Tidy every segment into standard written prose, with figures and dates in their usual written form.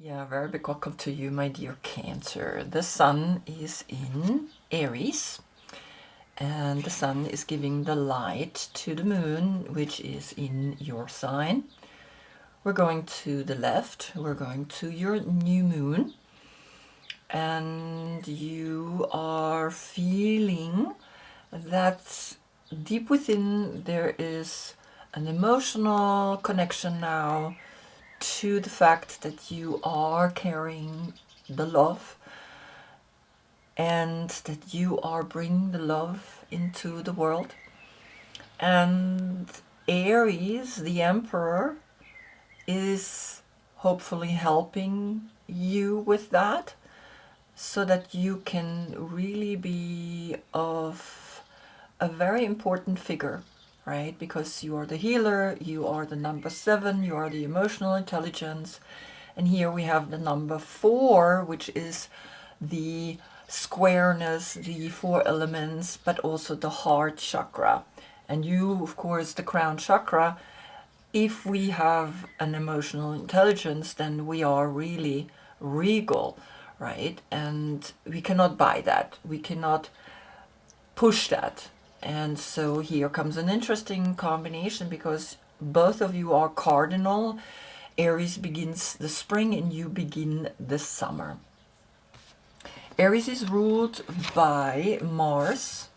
Yeah, very big welcome to you, my dear Cancer. The sun is in Aries, and the sun is giving the light to the moon, which is in your sign. We're going to the left, we're going to your new moon, and you are feeling that deep within there is an emotional connection now to the fact that you are carrying the love and that you are bringing the love into the world. And Aries, the Emperor, is hopefully helping you with that so that you can really be of a very important figure, right? Because you are the healer, you are the number 7, you are the emotional intelligence, and here we have the number 4, which is the squareness, the 4 elements, but also the heart chakra. And you, of course, the crown chakra. If we have an emotional intelligence, then we are really regal, right? And we cannot buy that. We cannot push that. And so here comes an interesting combination because both of you are cardinal. Aries begins the spring and you begin the summer. Aries is ruled by Mars,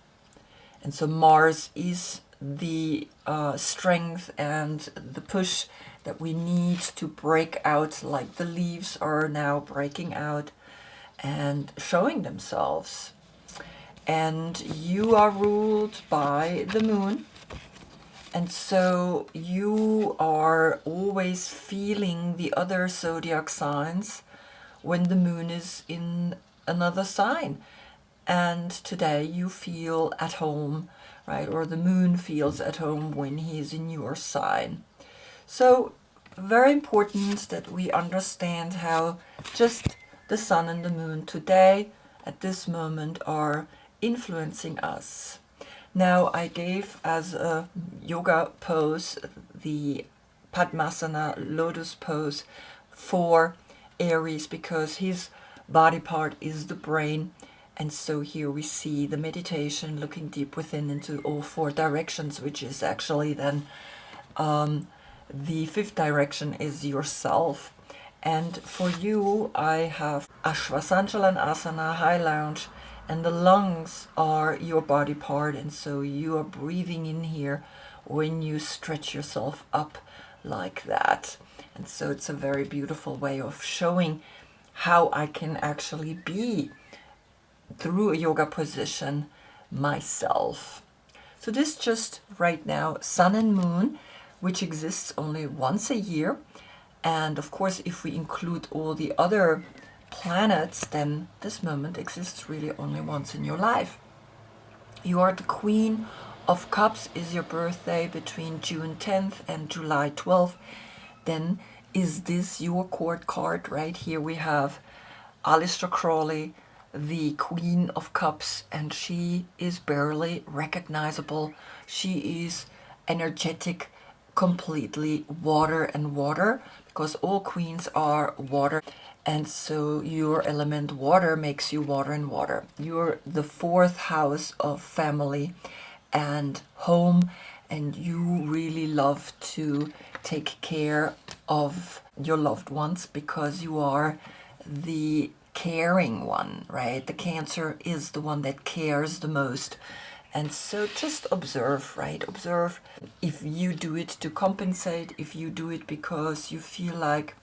and so Mars is the strength and the push that we need to break out, like the leaves are now breaking out and showing themselves. And you are ruled by the moon, and so you are always feeling the other zodiac signs when the moon is in another sign. And today you feel at home, right? Or the moon feels at home when he is in your sign. So very important that we understand how just the sun and the moon today at this moment are influencing us. Now I gave as a yoga pose the Padmasana lotus pose for Aries because his body part is the brain. And so here we see the meditation looking deep within into all 4 directions, which is actually then the 5th direction is yourself. And for you, I have Ashvasanchalanasana, high lounge, and the lungs are your body part. And so you are breathing in here when you stretch yourself up like that. And so it's a very beautiful way of showing how I can actually be through a yoga position myself. So this just right now, sun and moon, which exists only once a year. And of course, if we include all the other planets, then this moment exists really only once in your life. You are the Queen of Cups, is your birthday between June 10th and July 12th. Then is this your court card? Right here we have Aleister Crowley, the Queen of Cups, and she is barely recognizable. She is energetic, completely water and water, because all queens are water. And so your element water makes you water and water. You're the 4th house of family and home, and you really love to take care of your loved ones because you are the caring one, right? The Cancer is the one that cares the most. And so just observe, right? Observe if you do it to compensate, if you do it because you feel like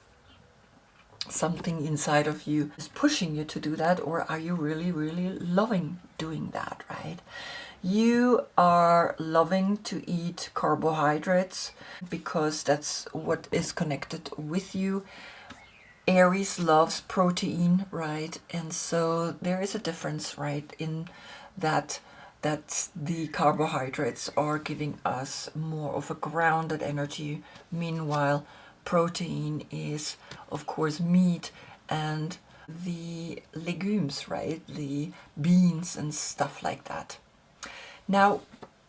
something inside of you is pushing you to do that, or are you really, really loving doing that, right? You are loving to eat carbohydrates because that's what is connected with you. Aries loves protein, right? And so there is a difference, right, in that the carbohydrates are giving us more of a grounded energy. Meanwhile, protein is, of course, meat and the legumes, right? The beans and stuff like that. Now,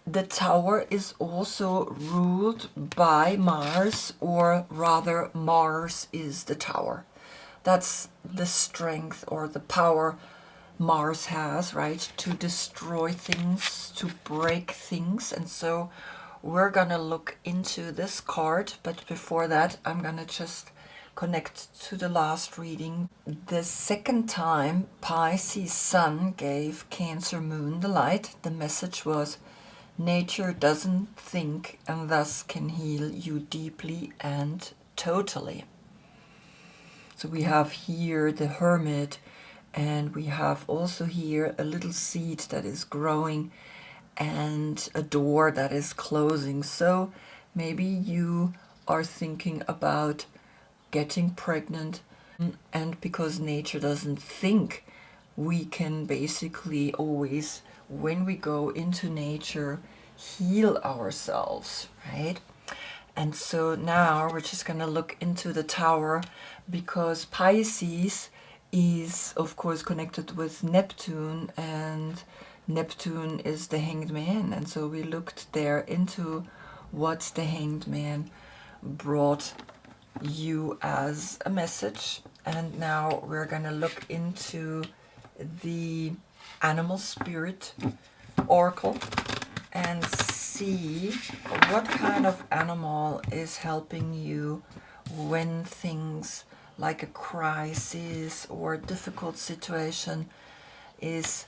the tower is also ruled by Mars, or rather Mars is the tower. That's the strength or the power Mars has, right? To destroy things, to break things. And so we're gonna look into this card, but before that, I'm gonna just connect to the last reading. The second time Pisces Sun gave Cancer Moon the light, the message was, nature doesn't think and thus can heal you deeply and totally. So we have here the Hermit, and we have also here a little seed that is growing and a door that is closing. So maybe you are thinking about getting pregnant, and because nature doesn't think, we can basically always, when we go into nature, heal ourselves, right? And so now we're just going to look into the tower, because Pisces is of course connected with Neptune, and Neptune is the Hanged Man. And so we looked there into what the Hanged Man brought you as a message. And now we're going to look into the Animal Spirit Oracle and see what kind of animal is helping you when things like a crisis or a difficult situation is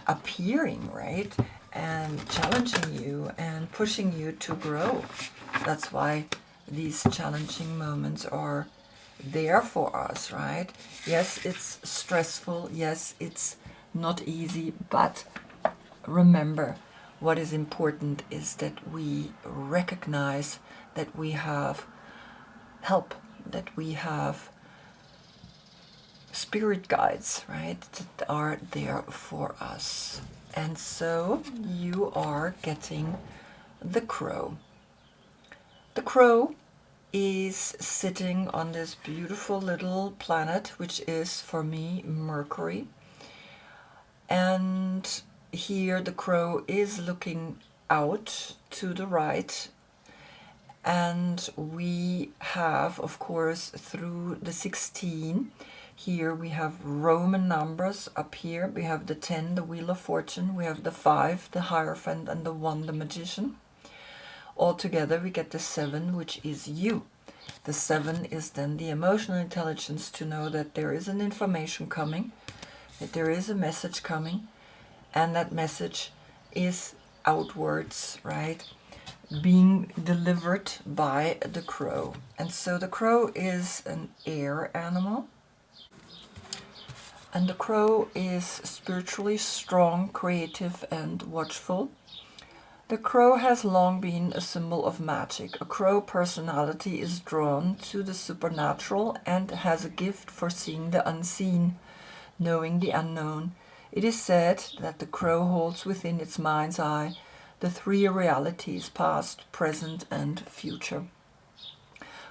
appearing, right? And challenging you and pushing you to grow. That's why these challenging moments are there for us, right? Yes, it's stressful. Yes, it's not easy, but remember, what is important is that we recognize that we have help, that we have spirit guides, right, that are there for us. And so you are getting the Crow. The Crow is sitting on this beautiful little planet, which is for me Mercury. And here the Crow is looking out to the right, and we have, of course, through the 16, here we have Roman numbers. Up here we have the 10, the Wheel of Fortune, we have the 5, the Hierophant, and the 1, the Magician. Altogether we get the 7, which is you. The 7 is then the emotional intelligence, to know that there is an information coming, that there is a message coming, and that message is outwards, right, being delivered by the Crow. And so the Crow is an air animal, and the Crow is spiritually strong, creative, and watchful. The Crow has long been a symbol of magic. A Crow personality is drawn to the supernatural and has a gift for seeing the unseen, knowing the unknown. It is said that the Crow holds within its mind's eye the 3 realities, past, present, and future.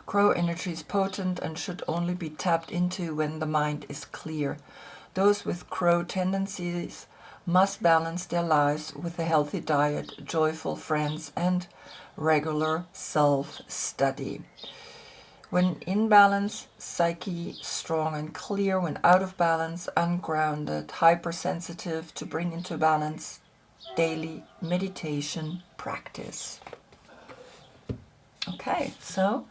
Crow energy is potent and should only be tapped into when the mind is clear. Those with Crow tendencies must balance their lives with a healthy diet, joyful friends, and regular self-study. When in balance, psyche strong and clear. When out of balance, ungrounded, hypersensitive. To bring into balance, daily meditation practice. Okay, so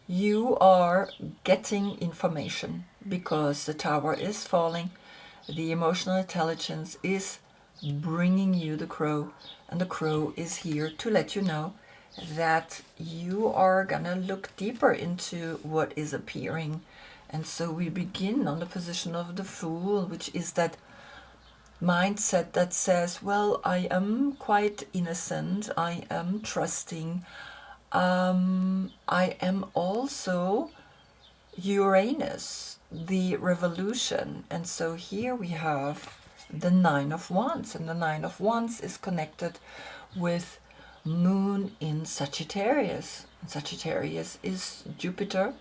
you are getting information because the tower is falling. The emotional intelligence is bringing you the Crow, and the Crow is here to let you know that you are gonna look deeper into what is appearing. And so we begin on the position of the Fool, which is that mindset that says, well, I am quite innocent, I am trusting, I am also Uranus, the revolution. And so here we have the 9 of Wands, and the 9 of Wands is connected with Moon in Sagittarius. And Sagittarius is Jupiter,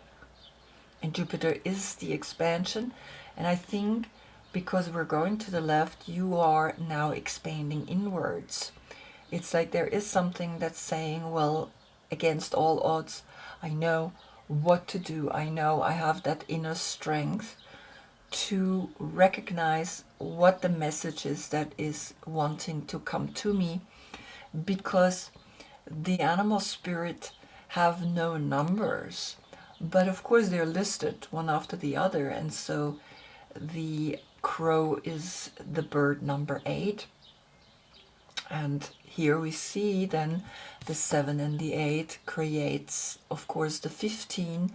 and Jupiter is the expansion. And I think because we're going to the left, you are now expanding inwards. It's like there is something that's saying, well, against all odds, I know what to do. I know I have that inner strength to recognize what the message is that is wanting to come to me, because the animal spirit have no numbers, but of course they're listed one after the other. And so the crow is the bird number 8, and here we see then the 7 and the 8 creates, of course, the 15,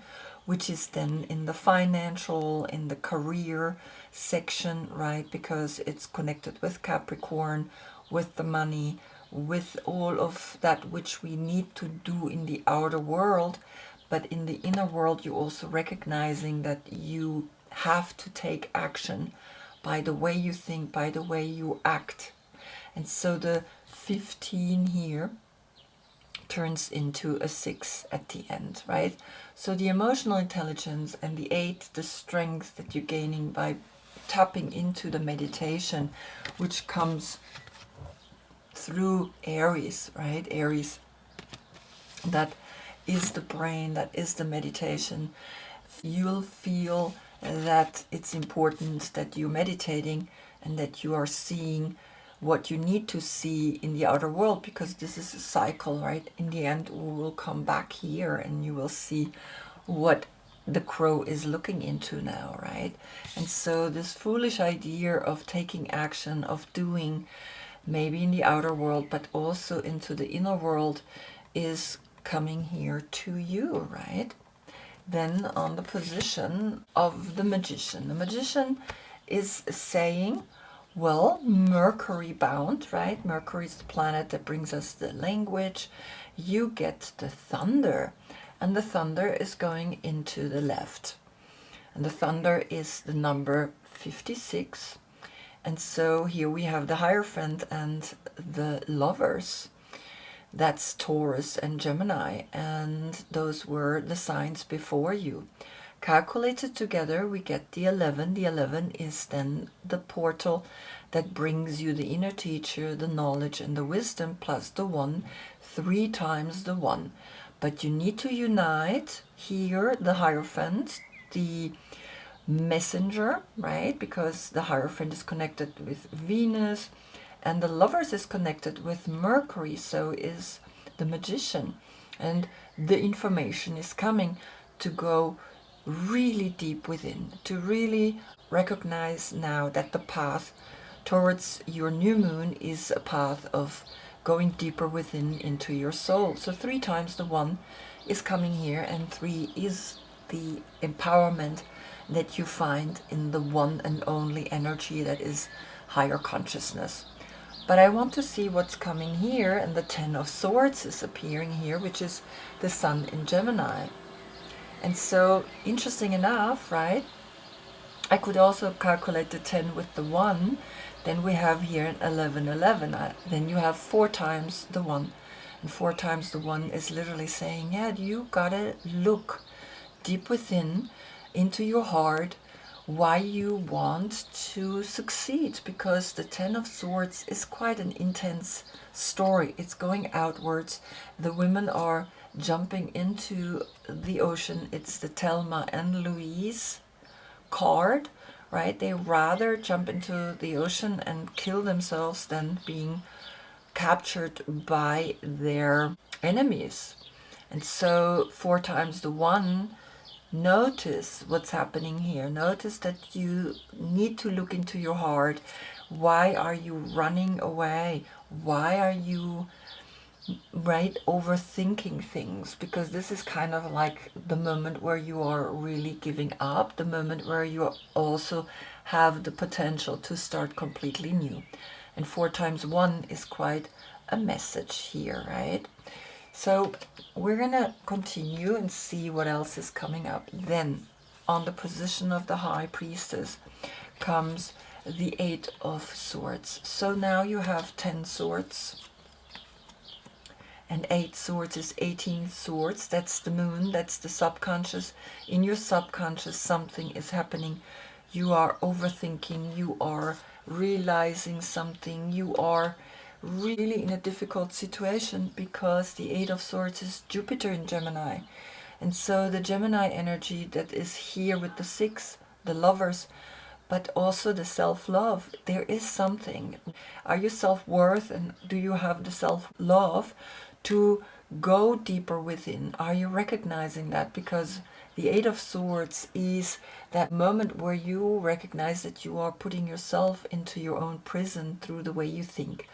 which is then in the financial, in the career section, right? Because it's connected with Capricorn, with the money, with all of that which we need to do in the outer world. But in the inner world, you're also recognizing that you have to take action by the way you think, by the way you act. And so the 15 here turns into a 6 at the end, right? So the emotional intelligence, and the 8, the strength that you're gaining by tapping into the meditation, which comes through Aries, right? Aries, that is the brain, that is the meditation. You'll feel that it's important that you're meditating and that you are seeing what you need to see in the outer world, because this is a cycle, right? In the end, we will come back here and you will see what the crow is looking into now, right? And so this foolish idea of taking action, of doing, maybe in the outer world, but also into the inner world, is coming here to you, right? Then on the position of the magician. The magician is saying, well, Mercury bound, right? Mercury is the planet that brings us the language. You get the thunder, and the thunder is going into the left. And the thunder is the number 56. And so here we have the Hierophant and the Lovers. That's Taurus and Gemini, and those were the signs before you. Calculated together, we get the 11. The 11 is then the portal that brings you the inner teacher, the knowledge, and the wisdom, plus the 1, 3 times the 1. But you need to unite here the Hierophant, the messenger, right? Because the Hierophant is connected with Venus, and the Lovers is connected with Mercury, so is the magician. And the information is coming to go really deep within, to really recognize now that the path towards your new moon is a path of going deeper within into your soul. So 3 times the 1 is coming here, and 3 is the empowerment that you find in the one and only energy that is higher consciousness. But I want to see what's coming here, and the 10 of Swords is appearing here, which is the Sun in Gemini. And so, interesting enough, right? I could also calculate the 10 with the 1. Then we have here an 11, 11. Then you have 4 times the 1. And 4 times the 1 is literally saying, yeah, you gotta look deep within into your heart why you want to succeed, because the 10 of Swords is quite an intense story. It's going outwards. The women are jumping into the ocean. It's the Thelma and Louise card, right? They rather jump into the ocean and kill themselves than being captured by their enemies. And so 4 times the 1, notice what's happening here. Notice that you need to look into your heart. Why are you running away? Why are you overthinking things? Because this is kind of like the moment where you are really giving up, the moment where you also have the potential to start completely new. And 4 times 1 is quite a message here, right? So we're going to continue and see what else is coming up. Then on the position of the High Priestess comes the 8 of Swords. So now you have 10 swords. And 8 swords is 18 swords. That's the moon. That's the subconscious. In your subconscious, something is happening. You are overthinking. You are realizing something. You are really in a difficult situation, because the 8 of Swords is Jupiter in Gemini. And so the Gemini energy that is here with the 6, the lovers, but also the self-love. There is something. Are you self-worth, and do you have the self-love to go deeper within? Are you recognizing that? Because the 8 of Swords is that moment where you recognize that you are putting yourself into your own prison through the way you think.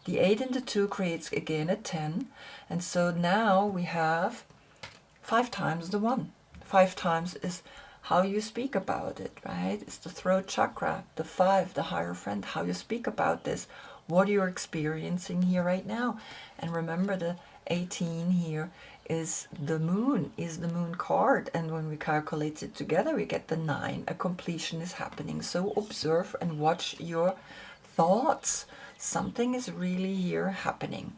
The 8 and the 2 creates again a 10. And so now we have 5 times the 1. 5 times is how you speak about it, right? It's the throat chakra, the 5, the higher friend, how you speak about this, what you're experiencing here right now. And remember, the 18 here is the moon card. And when we calculate it together, we get the 9. A completion is happening. So observe and watch your thoughts. Something is really here happening.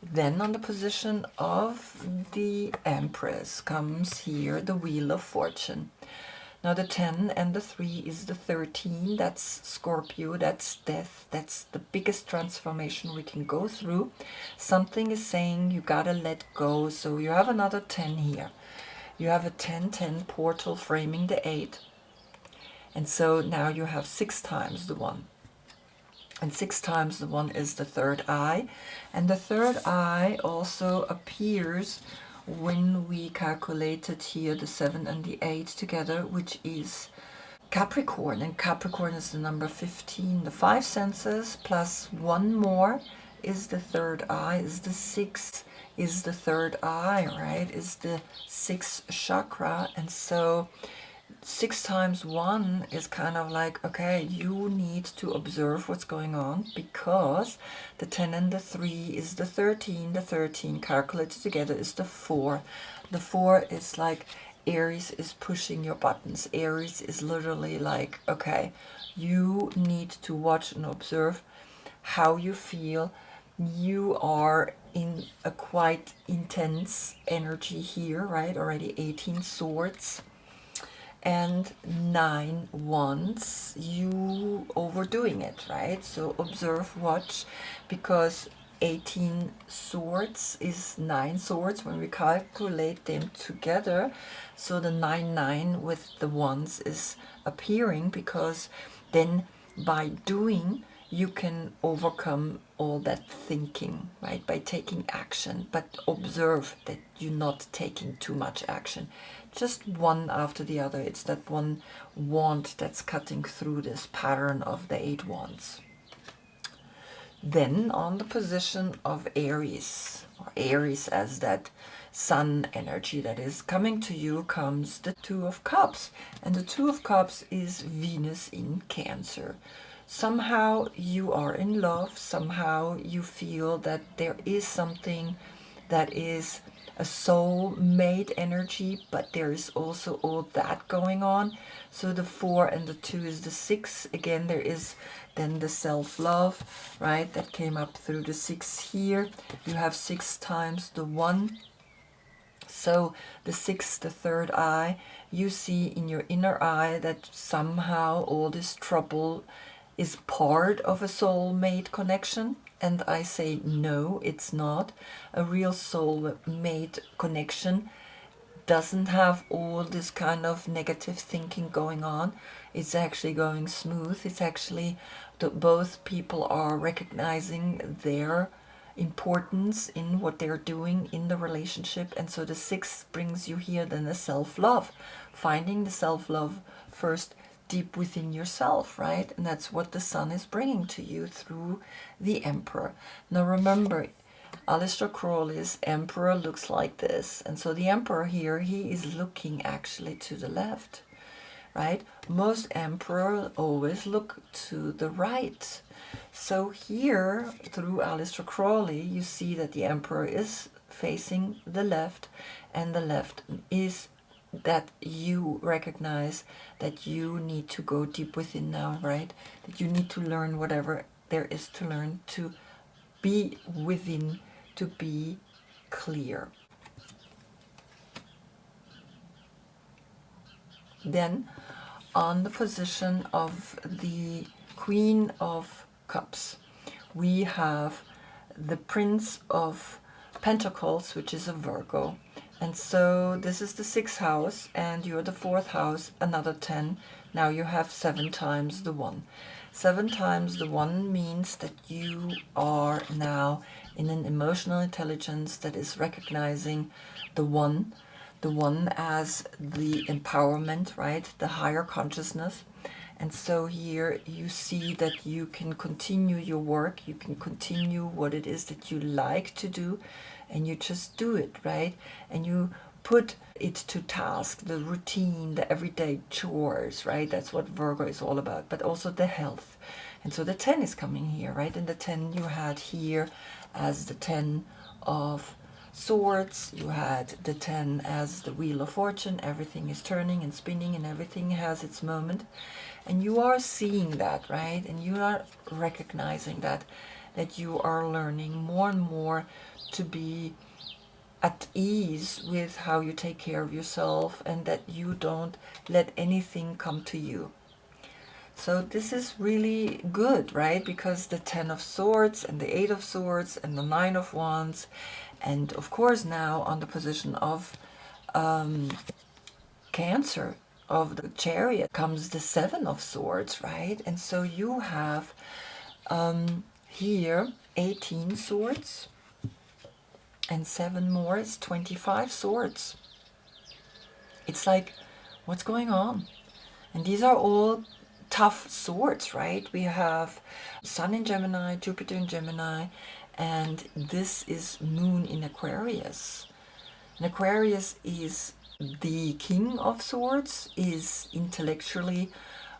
Then on the position of the Empress comes here the Wheel of Fortune. Now the 10 and the 3 is the 13. That's Scorpio, that's death, that's the biggest transformation we can go through. Something is saying you gotta let go. So you have another 10 here. You have a 10-10 portal framing the 8. And so now you have 6 times the 1. And 6 times the 1 is the third eye. And the third eye also appears when we calculated here the 7 and the 8 together, which is Capricorn. And Capricorn is the number 15. The 5 senses plus 1 more is the third eye, is the 6, is the third eye, right? Is the 6th chakra. And so 6 times 1 is kind of like, okay, you need to observe what's going on, because the 10 and the 3 is the 13. The 13 calculated together is the 4. The 4 is like Aries is pushing your buttons. Aries is literally like, okay, you need to watch and observe how you feel. You are in a quite intense energy here, right? Already 18 swords. And 9 wands, you overdoing it, right? So observe, watch, because 18 swords is 9 swords when we calculate them together. So the 9-9 with the wands is appearing, because then by doing you can overcome all that thinking, right? By taking action. But observe that you're not taking too much action. Just one after the other. It's that one wand that's cutting through this pattern of the 8 wands. Then on the position of Aries, or Aries as that sun energy that is coming to you, comes the 2 of Cups. And the 2 of Cups is Venus in Cancer. Somehow you are in love, somehow you feel that there is something that is a soul-mate energy, but there is also all that going on. So the 4 and the 2 is the 6. Again, there is then the self-love, right, that came up through the 6 here. You have 6 times the 1. So the 6, the third eye, you see in your inner eye that somehow all this trouble is part of a soulmate connection. And I say no, it's not. A real soulmate connection doesn't have all this kind of negative thinking going on. It's actually going smooth. It's actually that both people are recognizing their importance in what they're doing in the relationship. And so the 6 brings you here then the self-love, finding the self-love first deep within yourself, right? And that's what the sun is bringing to you through the Emperor. Now remember, Aleister Crowley's Emperor looks like this. And so the Emperor here, he is looking actually to the left, right? Most Emperors always look to the right. So here, through Aleister Crowley, you see that the Emperor is facing the left, and the left is that you recognize that you need to go deep within now, right? That you need to learn whatever there is to learn, to be within, to be clear. Then on the position of the Queen of Cups, we have the Prince of Pentacles, which is a Virgo. And so this is the 6th house, and you're the 4th house, another 10. Now you have 7 times the 1. 7 times the 1 means that you are now in an emotional intelligence that is recognizing the 1, the 1 as the empowerment, right? The higher consciousness. And so here you see that you can continue your work, you can continue what it is that you like to do, and you just do it, right? And you put it to task, the routine, the everyday chores, right? That's what Virgo is all about, but also the health. And so the 10 is coming here, right? And the 10 you had here as the 10 of Swords, you had the 10 as the Wheel of Fortune. Everything is turning and spinning and everything has its moment. And you are seeing that, right? And you are recognizing that you are learning more and more to be at ease with how you take care of yourself, and that you don't let anything come to you. So this is really good, right? Because the 10 of Swords and the 8 of Swords and the 9 of Wands, and of course now on the position of Cancer, of the Chariot, comes the 7 of Swords, right? And so you have here 18 swords, and 7 more is 25 swords. It's like, what's going on? And these are all tough swords, right? We have Sun in Gemini, Jupiter in Gemini, and this is Moon in Aquarius. And Aquarius is the king of swords, is intellectually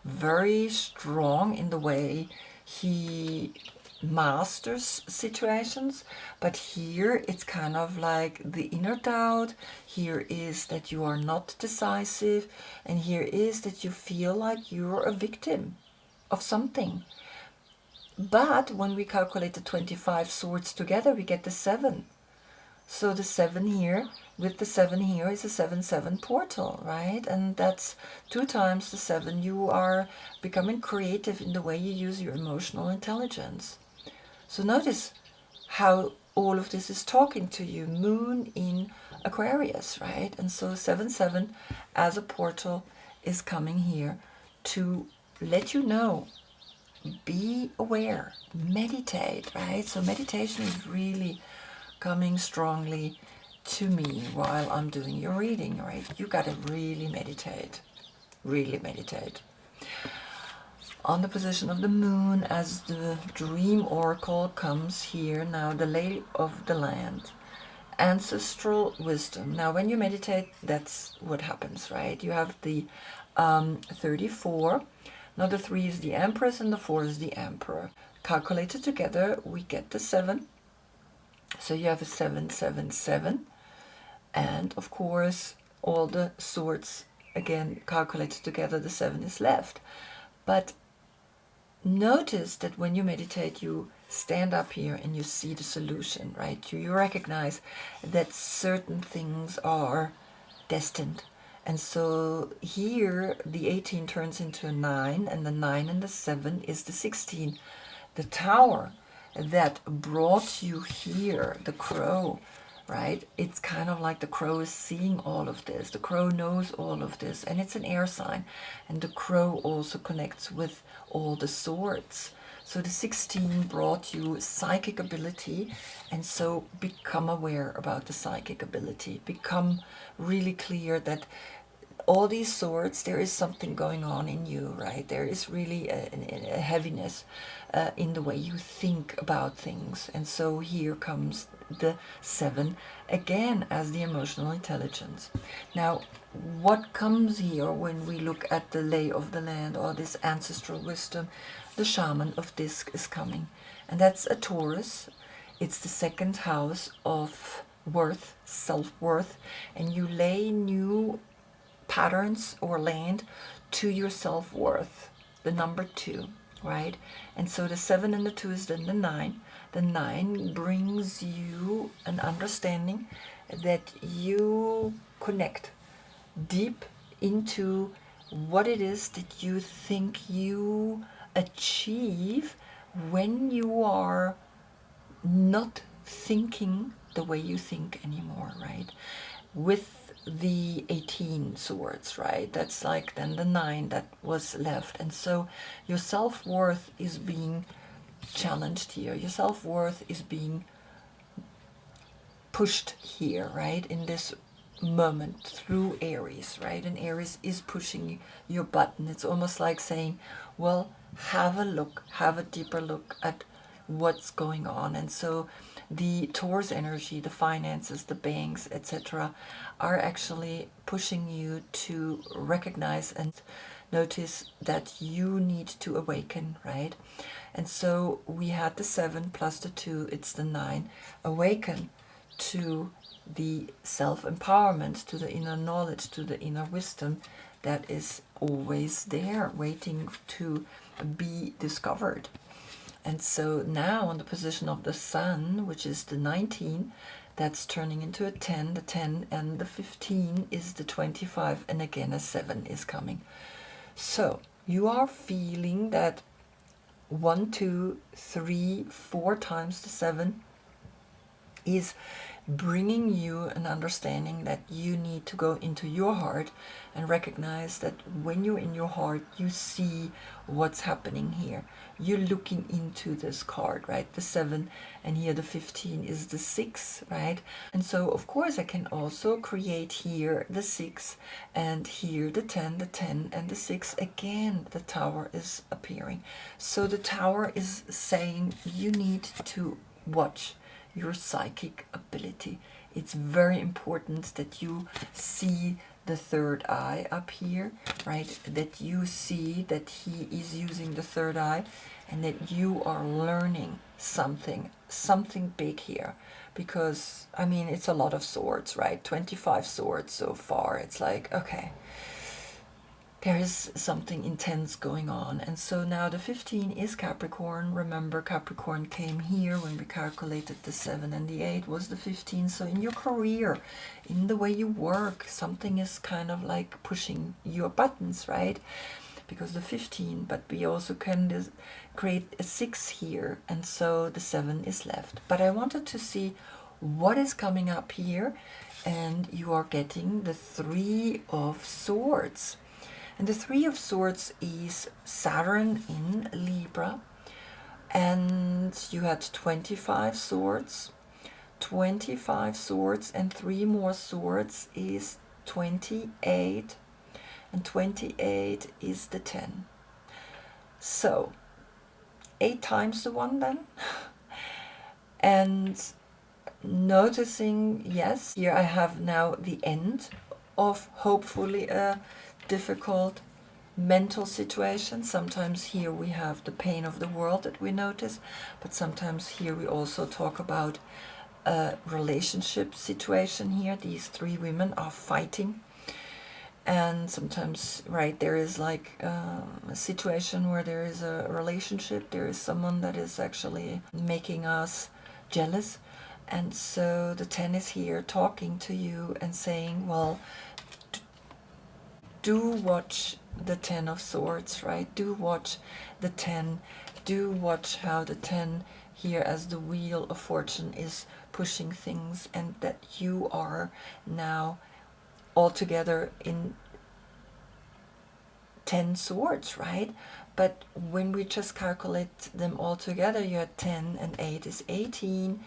very strong in the way he masters situations, but here it's kind of like the inner doubt. Here is that you are not decisive, and here is that you feel like you're a victim of something. But when we calculate the 25 swords together, we get the 7. So the 7 here with the 7 here is a 7-7 portal, right? And that's 2 times the 7. You are becoming creative in the way you use your emotional intelligence. So notice how all of this is talking to you. Moon in Aquarius, right? And so 7-7 as a portal is coming here to let you know, be aware, meditate, right? So meditation is really coming strongly to me while I'm doing your reading, right? You gotta really meditate, really meditate. On the position of the moon as the dream oracle comes here now, the lay of the land, ancestral wisdom. Now when you meditate, that's what happens, right? You have the 34. Now the 3 is the Empress and the 4 is the Emperor. Calculated together, we get the 7. So you have a 7-7-7. And of course, all the swords, again, calculated together, the 7 is left. But notice that when you meditate, you stand up here and you see the solution, right? You recognize that certain things are destined. And so here the 18 turns into a 9, and the 9 and the 7 is the 16. The tower that brought you here, the crow, right? It's kind of like the crow is seeing all of this. The crow knows all of this, and it's an air sign. And the crow also connects with all the swords. So the 16 brought you psychic ability, and so become aware about the psychic ability. Become really clear that all these swords, there is something going on in you, right? There is really a heaviness in the way you think about things. And so here comes the 7 again as the emotional intelligence. Now, what comes here when we look at the lay of the land or this ancestral wisdom? The shaman of disc is coming, and that's a Taurus. It's the 2nd house of worth, self-worth, and you lay new patterns or land to your self-worth, the number 2, right? And so the 7 and the 2 is then the 9. The 9 brings you an understanding that you connect deep into what it is that you think you achieve when you are not thinking the way you think anymore, right? with the 18 swords, right? That's like then the 9 that was left. And so your self-worth is being challenged here. Your self-worth is being pushed here, right? In this moment through Aries, right? And Aries is pushing your button. It's almost like saying, well, have a look, have a deeper look at what's going on. And so the Taurus energy, the finances, the banks, etc., are actually pushing you to recognize and notice that you need to awaken, right? And so we had the 7 plus the 2, it's the 9. Awaken to the self-empowerment, to the inner knowledge, to the inner wisdom that is always there, waiting to be discovered. And so now on the position of the Sun, which is the 19, that's turning into a 10, the 10, and the 15 is the 25, and again a 7 is coming. So you are feeling that 1, 2, 3, 4 times the 7 is bringing you an understanding that you need to go into your heart and recognize that when you're in your heart, you see what's happening here. You're looking into this card, right? The 7, and here the 15 is the 6, right? And so, of course, I can also create here the 6 and here the 10, and the 6. Again, the Tower is appearing. So the Tower is saying you need to watch your psychic ability. It's very important that you see the third eye up here, right? That you see that he is using the third eye, and that you are learning something big here. Because, I mean, it's a lot of swords, right? 25 swords so far. It's like, okay, there is something intense going on. And so now the 15 is Capricorn. Remember, Capricorn came here when we calculated the 7, and the 8 was the 15. So in your career, in the way you work, something is kind of like pushing your buttons, right? Because the 15, but we also can create a 6 here, and so the 7 is left. But I wanted to see what is coming up here, and you are getting the 3 of Swords. And the 3 of Swords is Saturn in Libra, and you had 25 swords. 25 swords and 3 more swords is 28, and 28 is the 10. So 8 times the 1 then. And noticing, yes, here I have now the end of hopefully a difficult mental situation. Sometimes here we have the pain of the world that we notice, but sometimes here we also talk about a relationship situation here. These 3 women are fighting, and sometimes, right, there is like a situation where there is a relationship, there is someone that is actually making us jealous. And so the 10 is here talking to you and saying, well, do watch the 10 of Swords, right? Do watch the 10. Do watch how the 10 here as the Wheel of Fortune is pushing things, and that you are now all together in 10 swords, right? But when we just calculate them all together, you had 10 and 8 is 18,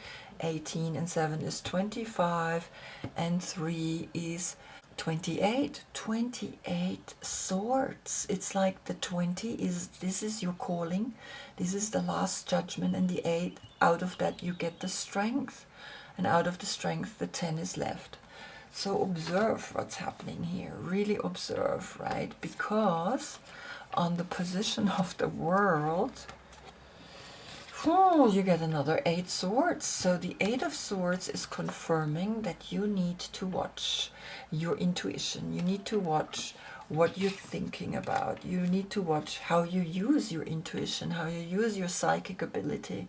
18 and 7 is 25, and 3 is 28. 28 swords. It's like the 20 is, this is your calling, this is the last judgment, and the 8, out of that you get the strength, and out of the strength the 10 is left. So observe what's happening here, really observe, right? Because on the position of the World, you get another 8 swords. So the 8 of Swords is confirming that you need to watch your intuition. You need to watch what you're thinking about. You need to watch how you use your intuition, how you use your psychic ability,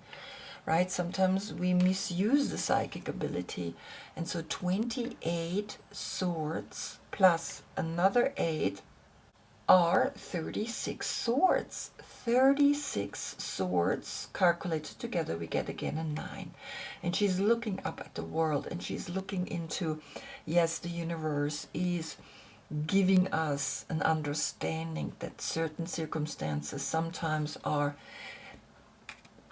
right? Sometimes we misuse the psychic ability. And so 28 swords plus another 8 are 36 swords. 36 swords calculated together, we get again a 9. And she's looking up at the world, and she's looking into, yes, the universe is giving us an understanding that certain circumstances sometimes are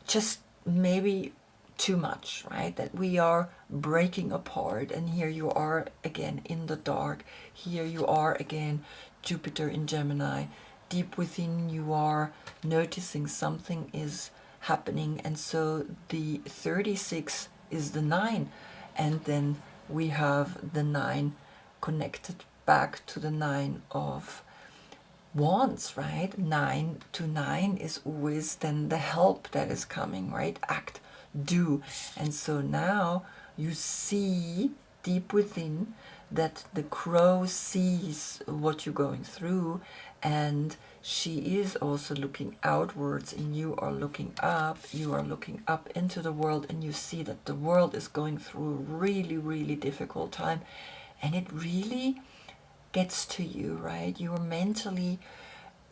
just maybe too much, right? That we are breaking apart, and here you are again in the dark. Here you are again, Jupiter in Gemini. Deep within you are noticing something is happening, and so the 36 is the 9, and then we have the 9 connected back to the 9 of Wands, right? 9 to 9 is always then the help that is coming, right? Act, do. And so now you see deep within that the crow sees what you're going through, and she is also looking outwards, and you are looking up. You are looking up into the world, and you see that the world is going through a really, really difficult time, and it really gets to you, right? You are mentally,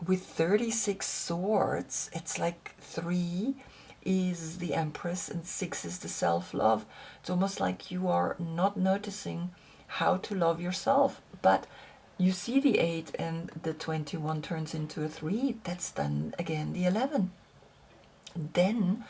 with 36 swords, it's like 3 is the Empress and 6 is the self-love. It's almost like you are not noticing how to love yourself, but you see the 8 and the 21 turns into a 3. That's then again the 11. Then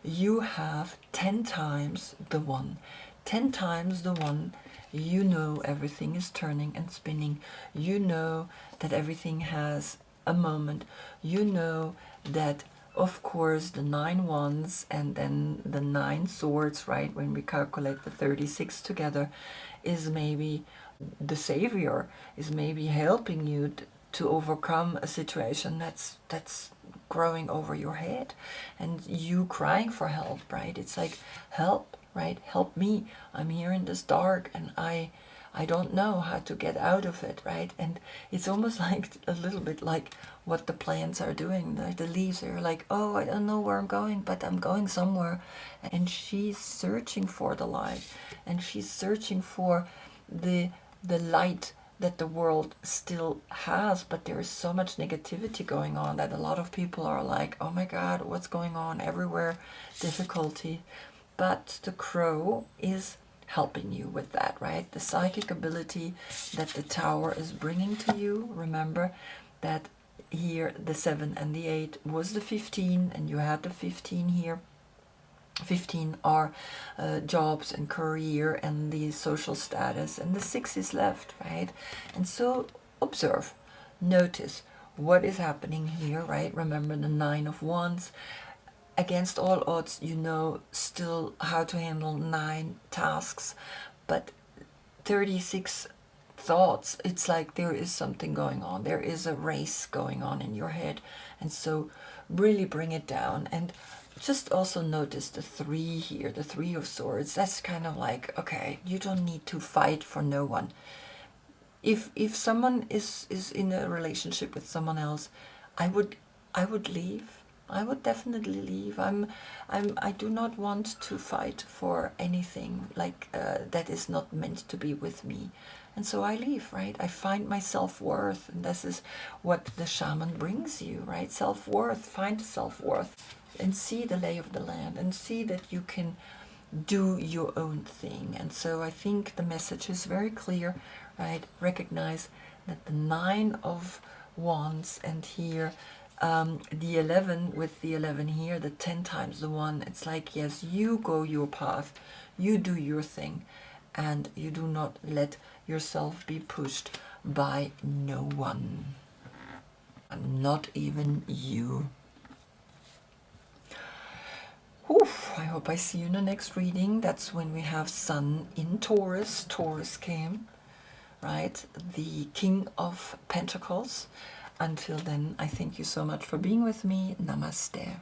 you have 10 times the 1. 10 times the 1. You know everything is turning and spinning. You know that everything has a moment. You know that, of course, the 9 wands and then the 9 swords, right, when we calculate the 36 together, is maybe the savior, is maybe helping you to overcome a situation that's growing over your head, and you crying for help, right? It's like, help, right? Help me. I'm here in this dark, and I don't know how to get out of it, right? And it's almost like a little bit like what the plants are doing. The leaves are like, oh, I don't know where I'm going, but I'm going somewhere. And she's searching for the light, and she's searching for the light that the world still has, but there is so much negativity going on that a lot of people are like, oh my God, what's going on everywhere? Difficulty. But the crow is helping you with that, right? The psychic ability that the tower is bringing to you. Remember that here the 7 and the 8 was the 15, and you had the 15 here. 15 are jobs and career and the social status, and the 6 is left, right? And so observe, notice what is happening here, right? Remember the 9 of wands. Against all odds, you know still how to handle 9 tasks, but 36 thoughts, it's like there is something going on. There is a race going on in your head, and so really bring it down. And just also notice the 3 here, the 3 of swords. That's kind of like, okay, you don't need to fight for no one. If someone is in a relationship with someone else, I would leave. I would definitely leave. I do not want to fight for anything like that is not meant to be with me. And so I leave, right? I find my self-worth, and this is what the shaman brings you, right? Self-worth, find self-worth, and see the lay of the land, and see that you can do your own thing. And so I think the message is very clear, right? Recognize that the 9 of wands, and here the 11, with the 11 here, the 10 times the 1, it's like, yes, you go your path, you do your thing, and you do not let yourself be pushed by no one, not even you. Oof, I hope I see you in the next reading. That's when we have Sun in Taurus. Taurus came, right? The King of Pentacles. Until then, I thank you so much for being with me. Namaste.